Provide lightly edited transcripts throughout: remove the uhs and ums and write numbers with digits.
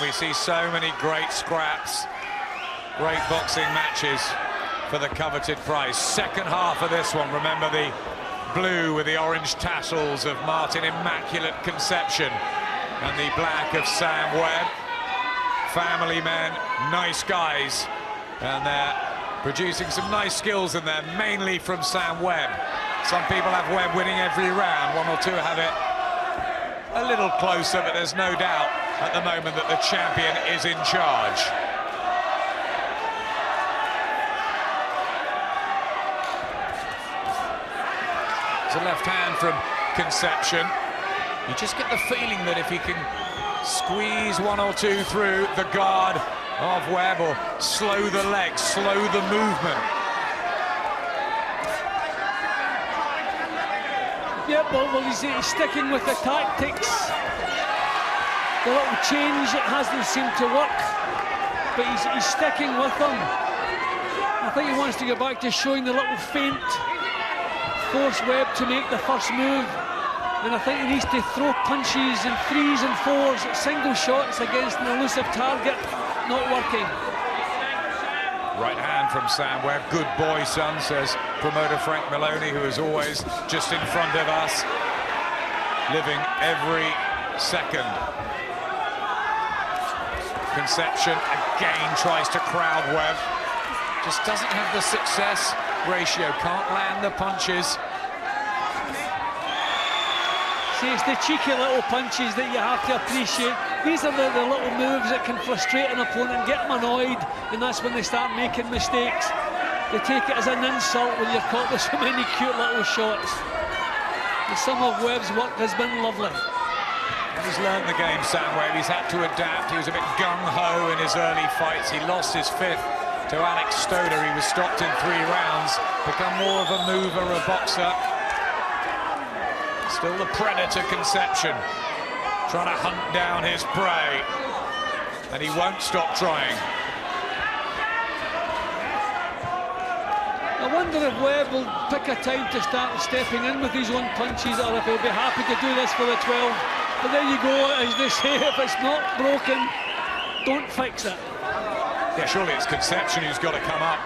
We see so many great scraps, great boxing matches for the coveted prize. Second half of this one, remember the blue with the orange tassels of Martin Immaculate Concepcion and the black of Sam Webb. Family men, nice guys, and they're producing some nice skills in there, mainly from Sam Webb. Some people have Webb winning every round, one or two have it a little closer, but there's no doubt at the moment that the champion is in charge. It's a left hand from Concepcion. You just get the feeling that if he can squeeze one or two through the guard of Webb or slow the legs, slow the movement. Yeah, well, he's sticking with the tactics. The little change, it hasn't seemed to work, but he's sticking with them. I think he wants to go back to showing the little feint, force Webb to make the first move, and I think he needs to throw punches and threes and fours, single shots against an elusive target, not working. Right hand from Sam Webb, good boy son, says promoter Frank Maloney, who is always just in front of us, living every second. Concepcion again tries to crowd Webb, just doesn't have the success ratio, can't land the punches. See, it's the cheeky little punches that you have to appreciate. These are the little moves that can frustrate an opponent, get them annoyed, and that's when they start making mistakes. They take it as an insult when you're caught with so many cute little shots. And some of Webb's work has been lovely. He's learned the game, Sam Webb. He's had to adapt. He was a bit gung-ho in his early fights. He lost his fifth to Alex Stoder. He was stopped in 3 rounds, become more of a mover, a boxer. Still the predator, Concepcion, trying to hunt down his prey, and he won't stop trying. I wonder if Webb will pick a time to start stepping in with his own punches, or if he'll be happy to do this for the 12. But there you go, as they say, if it's not broken, don't fix it. Yeah, surely it's Concepcion who's got to come up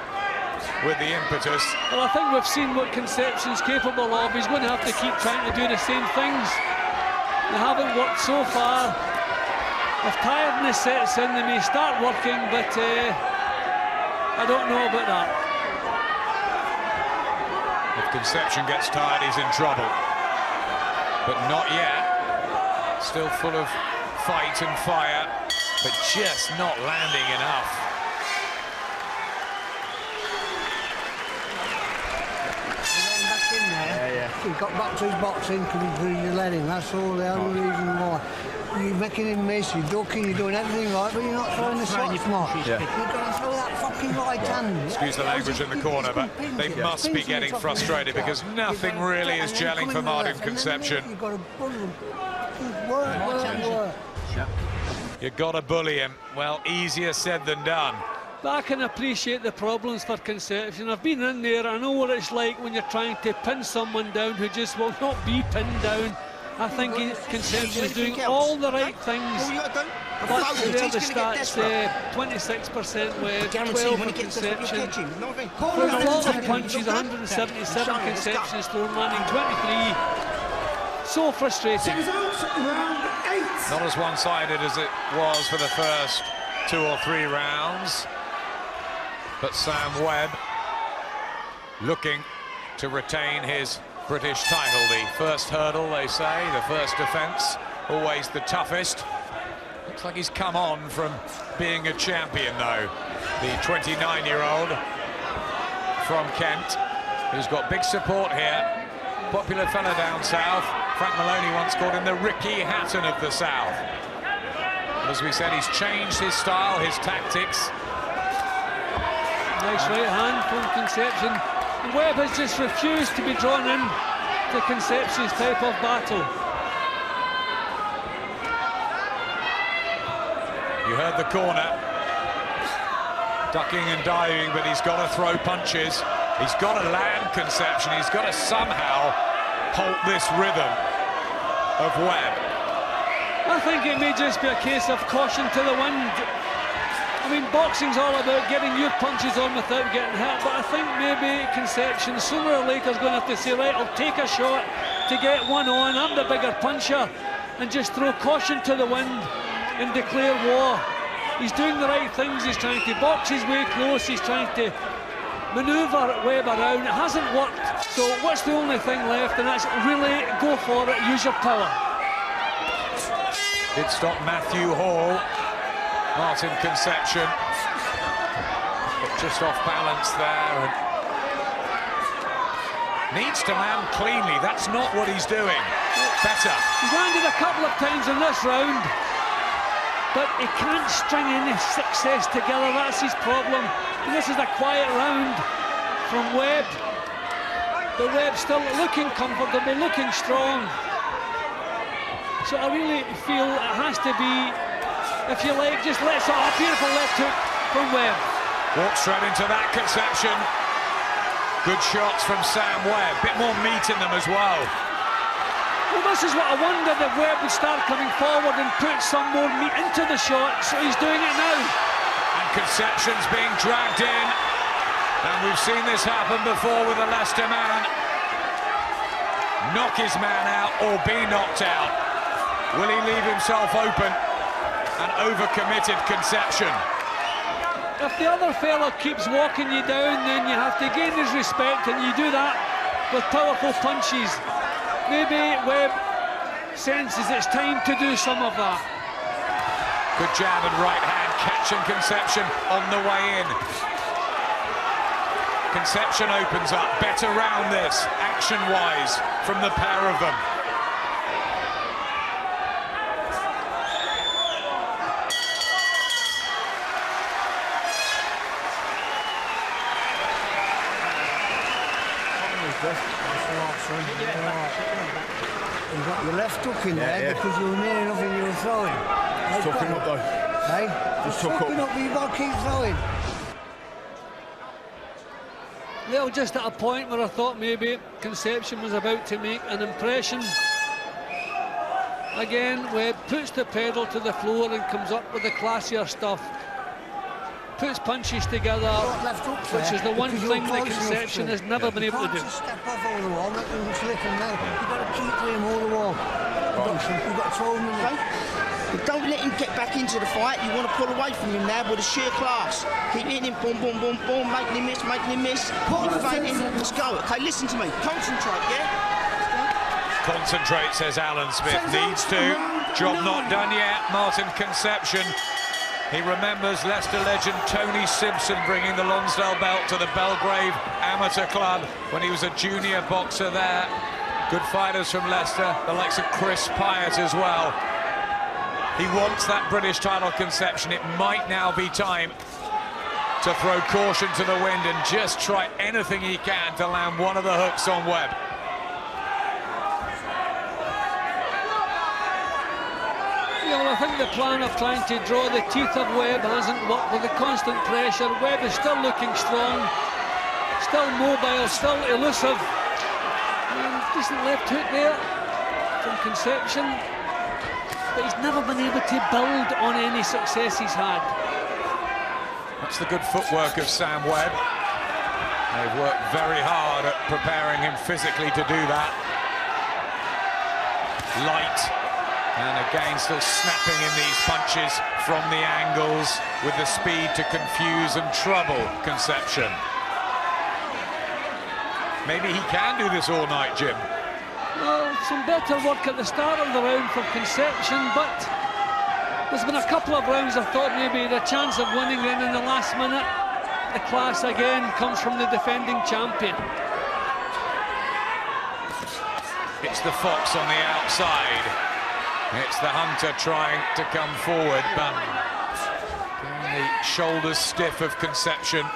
with the impetus. Well, I think we've seen what Concepcion's capable of. He's going to have to keep trying to do the same things. They haven't worked so far. If tiredness sets in, they may start working, but I don't know about that. If Concepcion gets tired, he's in trouble. But not yet. Still full of fight and fire, but just not landing enough. He got back to his boxing because you let him, that's all the only reason why. You're making him miss, you're ducking, you're doing everything right, but you're not throwing the shots, Mark. You've got to throw that fucking right hand. Excuse the language in the corner, but they must be getting frustrated because nothing really is gelling for Martin Concepcion. You've got to bully him. Work. You've got to bully him. Well, easier said than done. But I can appreciate the problems for Concepcion. I've been in there, I know what it's like when you're trying to pin someone down who just will not be pinned down. I think Concepcion is doing all the right things. But there the stats, 26% Webb, 12 for Concepcion. There's a lot of punches, 177 Concepcion's thrown, landing 23. So frustrating. Not as one-sided as it was for the first 2 or 3 rounds. But Sam Webb looking to retain his British title. The first hurdle, they say, the first defence, always the toughest. Looks like he's come on from being a champion, though. The 29-year-old from Kent, who's got big support here. Popular fella down south. Frank Maloney once called him the Ricky Hatton of the South. But as we said, he's changed his style, his tactics. Nice right hand from Concepcion. And Webb has just refused to be drawn in to Concepcion's type of battle. You heard the corner. Ducking and diving, but he's got to throw punches. He's got to land Concepcion. He's got to somehow halt this rhythm of Webb. I think it may just be a case of caution to the wind. I mean, boxing's all about getting your punches on without getting hit, but I think maybe Concepcion sooner or later is going to have to say, right, I'll take a shot to get one on, I'm the bigger puncher, and just throw caution to the wind and declare war. He's doing the right things, he's trying to box his way close, he's trying to manoeuvre Webb around. It hasn't worked, so what's the only thing left? And that's really go for it, use your power. Did stop Matthew Hall. Martin Concepcion, but just off balance there. And needs to land cleanly. That's not what he's doing. Better. He's landed a couple of times in this round, but he can't string any success together. That's his problem. And this is a quiet round from Webb. But Webb's still looking comfortable, looking strong. So I really feel it has to be, if you like, just let's a beautiful left hook from Webb. Walks straight into that, Concepcion. Good shots from Sam Webb. Bit more meat in them as well. Well, this is what I wondered, if Webb would start coming forward and put some more meat into the shot. So he's doing it now. And Concepcion's being dragged in. And we've seen this happen before with a Leicester man. Knock his man out or be knocked out. Will he leave himself open? An overcommitted Concepcion. If the other fella keeps walking you down, then you have to gain his respect, and you do that with powerful punches. Maybe Webb senses it's time to do some of that. Good jab and right hand, catching Concepcion on the way in. Concepcion opens up, better round this, action-wise, from the pair of them. You got your left hook in there because you were near enough and you were throwing. Just took him up though. Hey? Just took up. But you've got to keep throwing. Well, just at a point where I thought maybe Concepcion was about to make an impression. Again, Webb puts the pedal to the floor and comes up with the classier stuff. Puts punches together, which is the one thing that Concepcion has never been able to do. Step off all the wall, make them slip and now. You've got to keep him all the wall. You've got to throw him in there. But don't let him get back into the fight. You want to pull away from him now with a sheer class. Keep hitting him, boom, boom, boom, boom, making him miss. Keep fighting. Let's go. Okay, listen to me. Concentrate, yeah? Concentrate, says Alan Smith. Needs to. Job not done yet. Martin Concepcion. He remembers Leicester legend Tony Simpson bringing the Lonsdale belt to the Belgrave Amateur Club when he was a junior boxer there. Good fighters from Leicester, the likes of Chris Pyatt as well. He wants that British title, Concepcion. It might now be time to throw caution to the wind and just try anything he can to land one of the hooks on Webb. I think the plan of trying to draw the teeth of Webb hasn't worked with the constant pressure. Webb is still looking strong, still mobile, still elusive. And decent left hook there from Concepcion, but he's never been able to build on any success he's had. That's the good footwork of Sam Webb. They've worked very hard at preparing him physically to do that. Light. And again, still snapping in these punches from the angles with the speed to confuse and trouble Concepcion. Maybe he can do this all night, Jim. Well, some better work at the start of the round for Concepcion, but there's been a couple of rounds I thought maybe the chance of winning, then in the last minute, the class again comes from the defending champion. It's the Fox on the outside. It's the Hunter trying to come forward, but the shoulders stiff of Concepcion.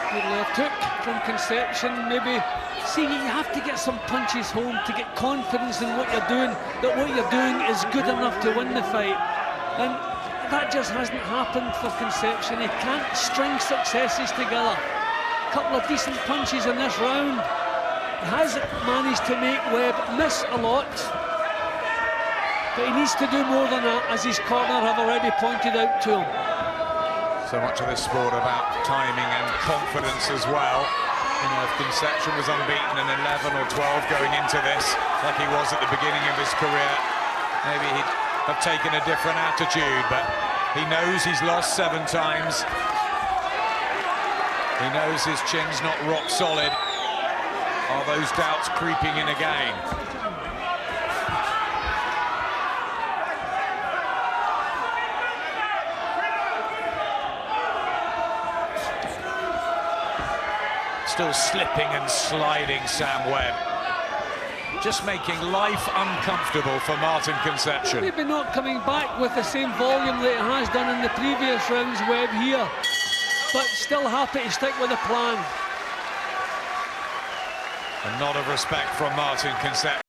Good left hook from Concepcion, maybe. See, you have to get some punches home to get confidence in what you're doing, that what you're doing is good enough to win the fight. And that just hasn't happened for Concepcion. He can't string successes together. A couple of decent punches in this round. He has managed to make Webb miss a lot, but he needs to do more than that, as his corner have already pointed out to him. So much of this sport about timing and confidence as well. You know, if Concepcion was unbeaten in 11 or 12 going into this, like he was at the beginning of his career, maybe he'd have taken a different attitude, but he knows he's lost 7 times. He knows his chin's not rock solid. Are those doubts creeping in again? Still slipping and sliding, Sam Webb. Just making life uncomfortable for Martin Concepcion. Maybe not coming back with the same volume that he has done in the previous rounds, Webb here, but still happy to stick with the plan. A nod of respect from Martin Concepcion.